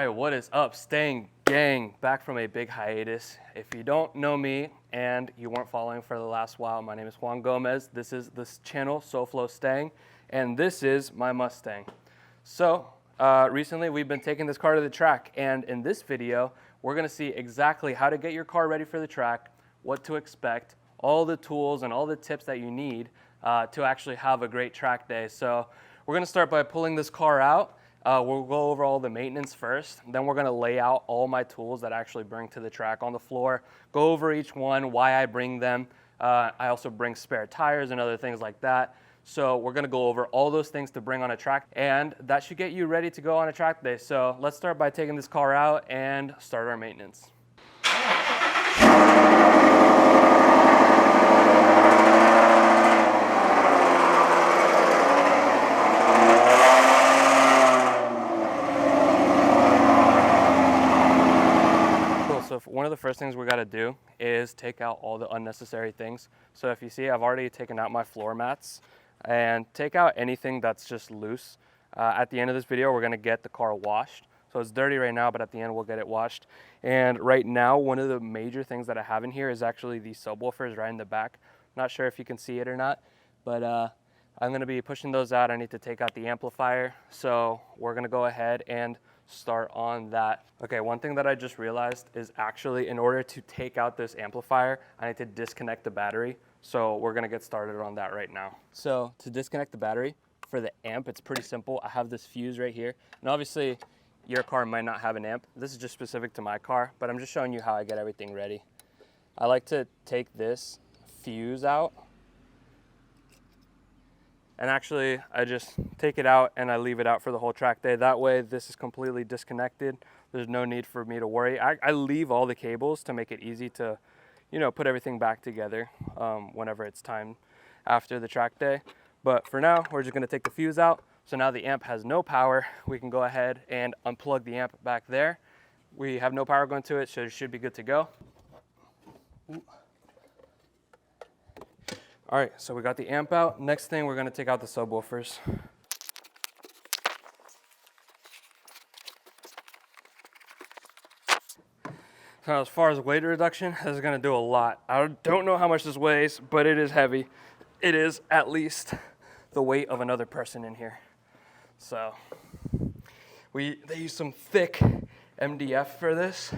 right, what is up, Stang gang? Back from a big hiatus. If you don't know me and you weren't following for the last while, my name is Juan Gomez. This is this channel, SoFlo Stang, and this is my Mustang. So recently we've been taking this car to the track, and in this video we're gonna see exactly how to get your car ready for the track, what to expect, all the tools and all the tips that you need to actually have a great track day. So we're gonna start by pulling this car out. We'll go over all the maintenance first, then we're gonna lay out all my tools that I actually bring to the track on the floor, go over each one, why I bring them. I also bring spare tires and other things like that. So we're gonna go over all those things to bring on a track, and that should get you ready to go on a track day. So let's start by taking this car out and start our maintenance. So one of the first things we got to do is take out all the unnecessary things. So if you see, I've already taken out my floor mats, and take out anything that's just loose. At the end of this video, we're going to get the car washed. So it's dirty right now, but at the end we'll get it washed. And right now, one of the major things that I have in here is actually these subwoofers right in the back. Not sure if you can see it or not, but I'm going to be pushing those out. I need to take out the amplifier. So we're going to go ahead and start on that. Okay, one thing that I just realized is actually in order to take out this amplifier, I need to disconnect the battery. So we're gonna get started on that right now. So to disconnect the battery for the amp, it's pretty simple. I have this fuse right here. And obviously your car might not have an amp. This is just specific to my car, but I'm just showing you how I get everything ready. I like to take this fuse out. And actually, I just take it out and I leave it out for the whole track day. That way, this is completely disconnected. There's no need for me to worry. I leave all the cables to make it easy to, you know, put everything back together whenever it's time after the track day. But for now, we're just gonna take the fuse out. So now the amp has no power. We can go ahead and unplug the amp back there. We have no power going to it, so it should be good to go. Ooh. All right, so we got the amp out. Next thing, we're gonna take out the subwoofers. So as far as weight reduction, this is gonna do a lot. I don't know how much this weighs, but it is heavy. It is at least the weight of another person in here. So they use some thick MDF for this.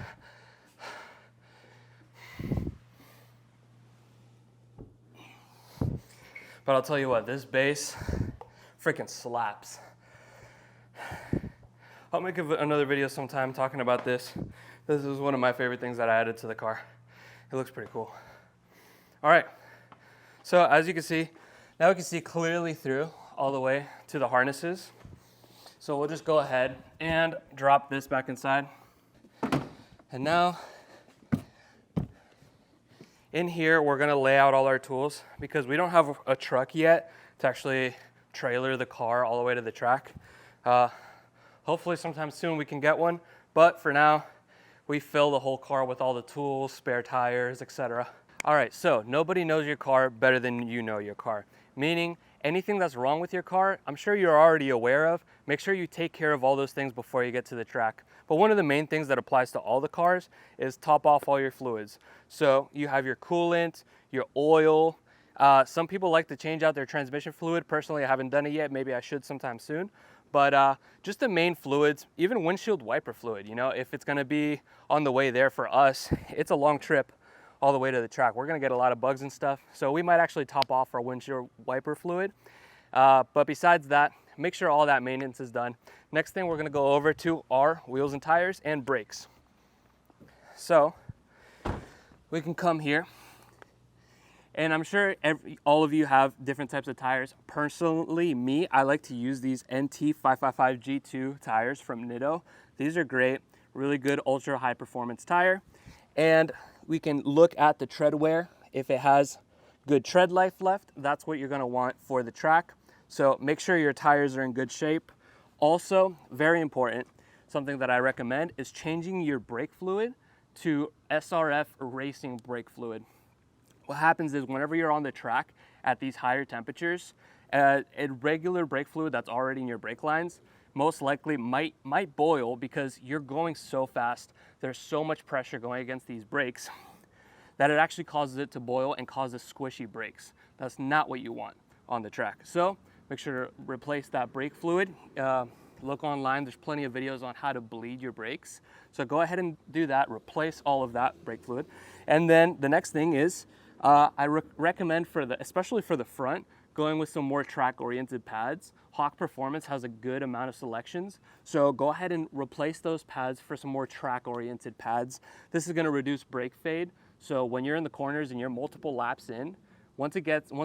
But I'll tell you what, this base freaking slaps. I'll make another video sometime talking about this. This is one of my favorite things that I added to the car. It looks pretty cool. All right, so as you can see, now we can see clearly through all the way to the harnesses. So we'll just go ahead and drop this back inside. And now, in here, we're gonna lay out all our tools because we don't have a truck yet to actually trailer the car all the way to the track. Hopefully sometime soon we can get one, but for now, we fill the whole car with all the tools, spare tires, etc. All right, so nobody knows your car better than you know your car, meaning anything that's wrong with your car, I'm sure you're already aware of. Make sure you take care of all those things before you get to the track. But one of the main things that applies to all the cars is top off all your fluids. So you have your coolant, your oil. Some people like to change out their transmission fluid. Personally, I haven't done it yet. Maybe I should sometime soon. But just the main fluids, even windshield wiper fluid, you know, if it's gonna be on the way there for us, it's a long trip all the way to the track. We're gonna get a lot of bugs and stuff. So we might actually top off our windshield wiper fluid. But besides that, make sure all that maintenance is done. Next thing, we're gonna go over to our wheels and tires and brakes. So we can come here, and I'm sure all of you have different types of tires. Personally, me, I like to use these NT555 G2 tires from Nitto. These are great, really good ultra high performance tire. And we can look at the tread wear. If it has good tread life left, that's what you're gonna want for the track. So make sure your tires are in good shape. Also, very important, something that I recommend is changing your brake fluid to SRF racing brake fluid. What happens is whenever you're on the track at these higher temperatures, a regular brake fluid that's already in your brake lines most likely might boil because you're going so fast. There's so much pressure going against these brakes that it actually causes it to boil and causes squishy brakes. That's not what you want on the track. So make sure to replace that brake fluid. Look online, there's plenty of videos on how to bleed your brakes. So go ahead and do that, replace all of that brake fluid. And then the next thing is, I recommend especially for the front, going with some more track-oriented pads. Hawk Performance has a good amount of selections. So go ahead and replace those pads for some more track-oriented pads. This is gonna reduce brake fade. So when you're in the corners and you're multiple laps in, once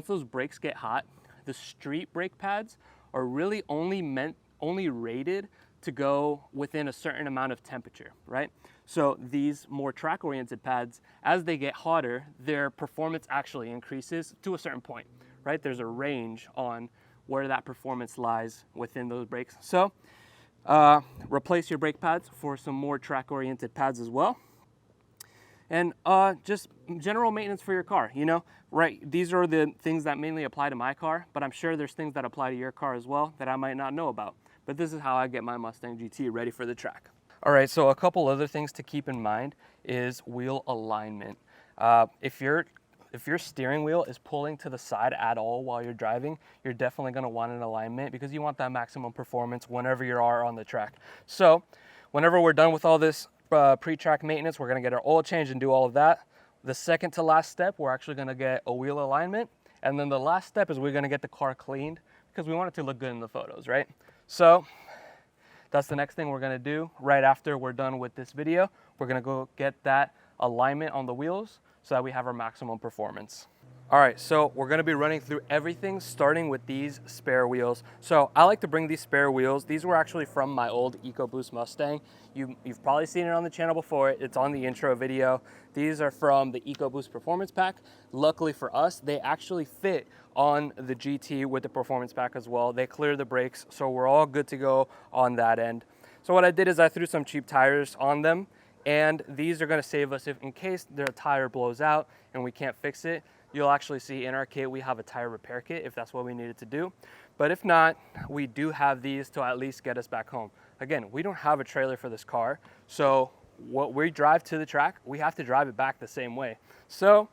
those brakes get hot, the street brake pads are really only rated to go within a certain amount of temperature, right? So these more track-oriented pads, as they get hotter, their performance actually increases to a certain point, right? There's a range on where that performance lies within those brakes. So replace your brake pads for some more track-oriented pads as well. And just general maintenance for your car, you know, right? These are the things that mainly apply to my car, but I'm sure there's things that apply to your car as well that I might not know about. But this is how I get my Mustang GT ready for the track. All right, so a couple other things to keep in mind is wheel alignment. If your steering wheel is pulling to the side at all while you're driving, you're definitely gonna want an alignment because you want that maximum performance whenever you are on the track. So whenever we're done with all this pre-track maintenance, we're gonna get our oil change and do all of that. The second to last step, we're actually gonna get a wheel alignment. And then the last step is we're gonna get the car cleaned because we want it to look good in the photos, right? So that's the next thing we're gonna do right after we're done with this video. We're gonna go get that alignment on the wheels so that we have our maximum performance. All right, so we're gonna be running through everything starting with these spare wheels. So I like to bring these spare wheels. These were actually from my old EcoBoost Mustang. You've probably seen it on the channel before. It's on the intro video. These are from the EcoBoost Performance Pack. Luckily for us, they actually fit on the GT with the Performance Pack as well. They clear the brakes, so we're all good to go on that end. So what I did is I threw some cheap tires on them, and these are gonna save us if in case their tire blows out and we can't fix it. You'll actually see in our kit, we have a tire repair kit if that's what we needed to do. But if not, we do have these to at least get us back home. Again, we don't have a trailer for this car. So what we drive to the track, we have to drive it back the same way. So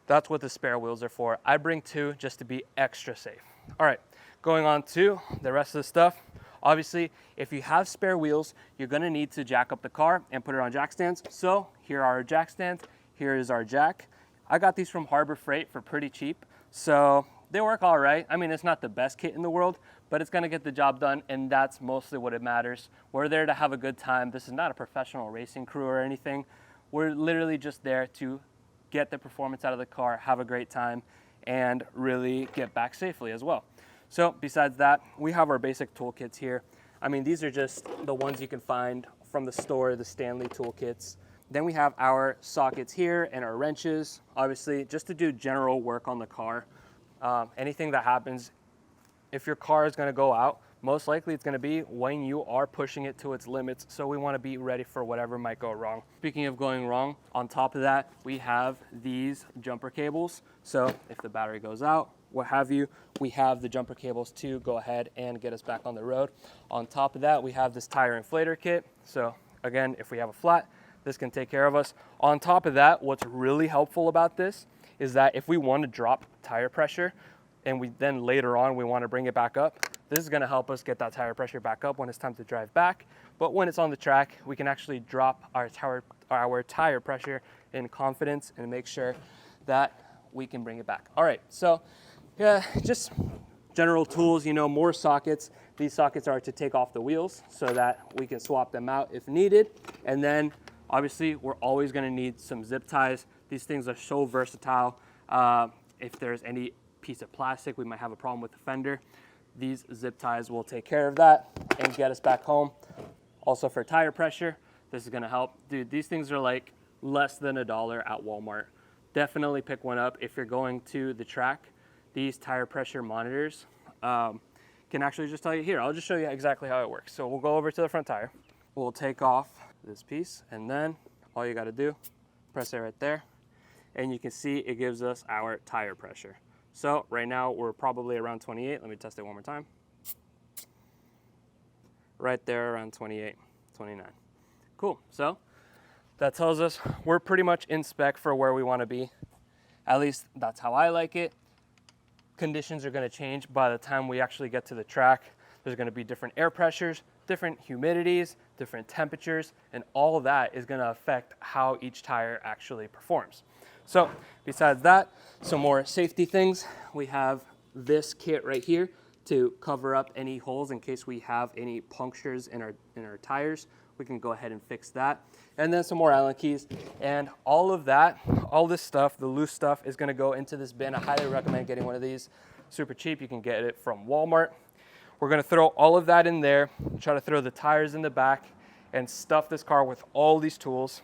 that's what the spare wheels are for. I bring two just to be extra safe. All right, going on to the rest of the stuff. Obviously, if you have spare wheels, you're gonna need to jack up the car and put it on jack stands. So here are our jack stands. Here is our jack. I got these from Harbor Freight for pretty cheap, so they work all right. I mean, it's not the best kit in the world, but it's gonna get the job done, and that's mostly what it matters. We're there to have a good time. This is not a professional racing crew or anything. We're literally just there to get the performance out of the car, have a great time, and really get back safely as well. So besides that, we have our basic toolkits here. I mean, these are just the ones you can find from the store, the Stanley toolkits. Then we have our sockets here and our wrenches, obviously, just to do general work on the car. Anything that happens, if your car is gonna go out, most likely it's gonna be when you are pushing it to its limits. So we wanna be ready for whatever might go wrong. Speaking of going wrong, on top of that, we have these jumper cables. So if the battery goes out, what have you, we have the jumper cables to go ahead and get us back on the road. On top of that, we have this tire inflator kit. So again, if we have a flat, this can take care of us. On top of that, what's really helpful about this is that if we want to drop tire pressure and we then later on we want to bring it back up, this is going to help us get that tire pressure back up when it's time to drive back. But when it's on the track, we can actually drop our tire pressure in confidence and make sure that we can bring it back. All right, so yeah, just general tools, you know, more sockets. These sockets are to take off the wheels so that we can swap them out if needed. And then obviously, we're always gonna need some zip ties. These things are so versatile. If there's any piece of plastic, we might have a problem with the fender. These zip ties will take care of that and get us back home. Also for tire pressure, this is gonna help. Dude, these things are like less than $1 at Walmart. Definitely pick one up if you're going to the track. These tire pressure monitors can actually just tell you here. I'll just show you exactly how it works. So we'll go over to the front tire. We'll take off this piece, and then all you got to do, press it right there, and you can see it gives us our tire pressure. So right now we're probably around 28. Let me test it one more time. right there around 28, 29. Cool, so that tells us we're pretty much in spec for where we want to be. At least that's how I like it. Conditions are going to change by the time we actually get to the track. There's going to be different air pressures, different humidities, different temperatures, and all of that is going to affect how each tire actually performs. So besides that, some more safety things. We have this kit right here to cover up any holes in case we have any punctures in our tires. We can go ahead and fix that. And then some more Allen keys. And all of that, all this stuff, the loose stuff, is going to go into this bin. I highly recommend getting one of these. Super cheap. You can get it from Walmart. We're going to throw all of that in there, try to throw the tires in the back, and stuff this car with all these tools.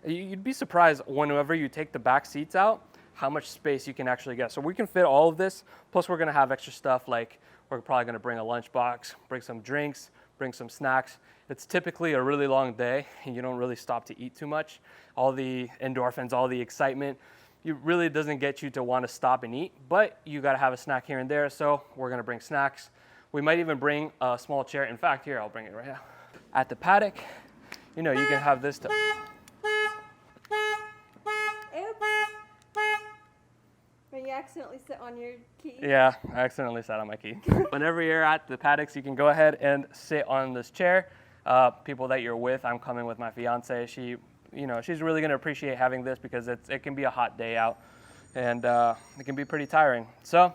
You'd be surprised whenever you take the back seats out, how much space you can actually get. So we can fit all of this, plus we're going to have extra stuff, like we're probably going to bring a lunchbox, bring some drinks, bring some snacks. It's typically a really long day and you don't really stop to eat too much. All the endorphins, all the excitement, it really doesn't get you to want to stop and eat, but you got to have a snack here and there. So we're going to bring snacks. We might even bring a small chair. In fact, here, I'll bring it right now. At the paddock, you know, you can have this to You accidentally sit on your key. Yeah, I accidentally sat on my key. Whenever you're at the paddocks, you can go ahead and sit on this chair. People that you're with, I'm coming with my fiance. She's really going to appreciate having this because it can be a hot day out, and it can be pretty tiring. So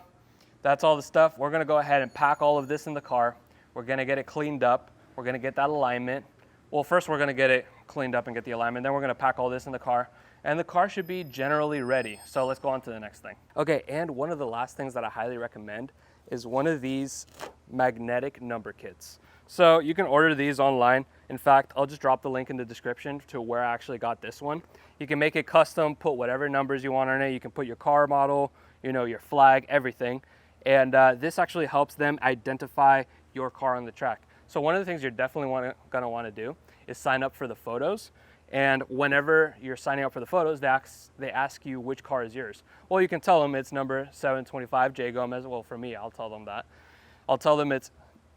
that's all the stuff. We're going to go ahead and pack all of this in the car. We're going to get it cleaned up. We're going to get that alignment. Well, first we're going to get it cleaned up and get the alignment. Then we're going to pack all this in the car. And the car should be generally ready. So let's go on to the next thing. Okay, and one of the last things that I highly recommend is one of these magnetic number kits. So you can order these online. In fact, I'll just drop the link in the description to where I actually got this one. You can make it custom, put whatever numbers you want on it. You can put your car model, your flag, everything. And this actually helps them identify your car on the track. So one of the things you're definitely gonna wanna do is sign up for the photos. And whenever you're signing up for the photos, they ask you which car is yours. Well, you can tell them it's number 725, J. Gomez. Well, for me, I'll tell them that. I'll tell them it's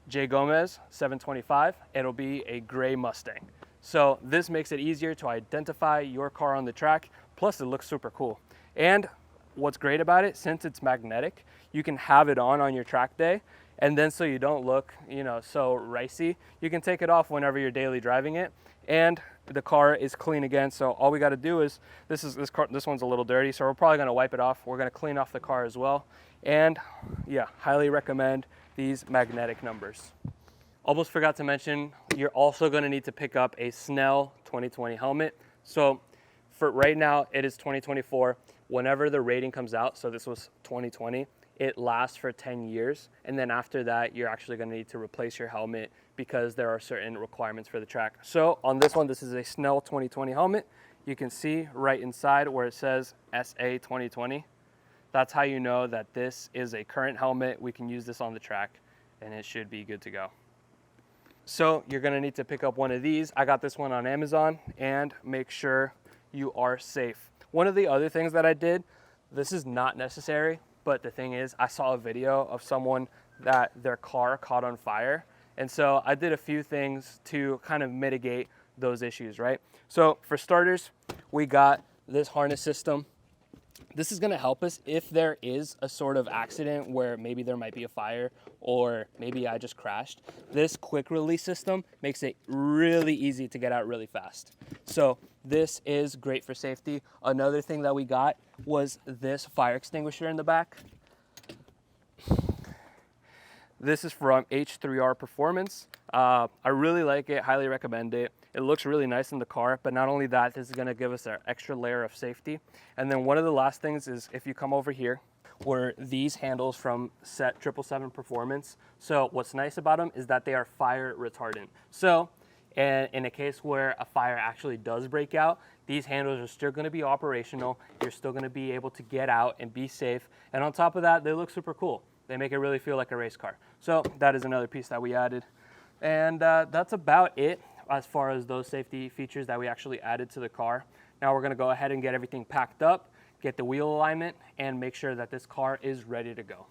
J. Gomez, 725. It'll be a gray Mustang. So this makes it easier to identify your car on the track. Plus, it looks super cool. And what's great about it, since it's magnetic, you can have it on your track day. And then so you don't look, so ricey, you can take it off whenever you're daily driving it. And the car is clean again. So all we got to do is, this one's a little dirty, so we're probably going to wipe it off. We're going to clean off the car as well. And yeah, highly recommend these magnetic numbers. Almost forgot to mention, you're also going to need to pick up a Snell 2020 helmet. So for right now, it is 2024. Whenever the rating comes out, so this was 2020, it lasts for 10 years. And then after that, you're actually going to need to replace your helmet because there are certain requirements for the track. So on this one, this is a Snell 2020 helmet. You can see right inside where it says SA 2020. That's how you know that this is a current helmet. We can use this on the track and it should be good to go. So you're gonna need to pick up one of these. I got this one on Amazon, and make sure you are safe. One of the other things that I did, this is not necessary, but the thing is, I saw a video of someone that their car caught on fire. And so I did a few things to kind of mitigate those issues, right? So for starters, we got this harness system. This is gonna help us if there is a sort of accident where maybe there might be a fire or maybe I just crashed. This quick release system makes it really easy to get out really fast. So this is great for safety. Another thing that we got was this fire extinguisher in the back. This is from H3R Performance. I really like it, highly recommend it. It looks really nice in the car, but not only that, this is gonna give us an extra layer of safety. And then one of the last things is if you come over here, were these handles from Set 777 Performance. So what's nice about them is that they are fire retardant. So and in a case where a fire actually does break out, these handles are still gonna be operational. You're still gonna be able to get out and be safe. And on top of that, they look super cool. They make it really feel like a race car. So that is another piece that we added. And that's about it as far as those safety features that we actually added to the car. Now we're gonna go ahead and get everything packed up, get the wheel alignment, and make sure that this car is ready to go.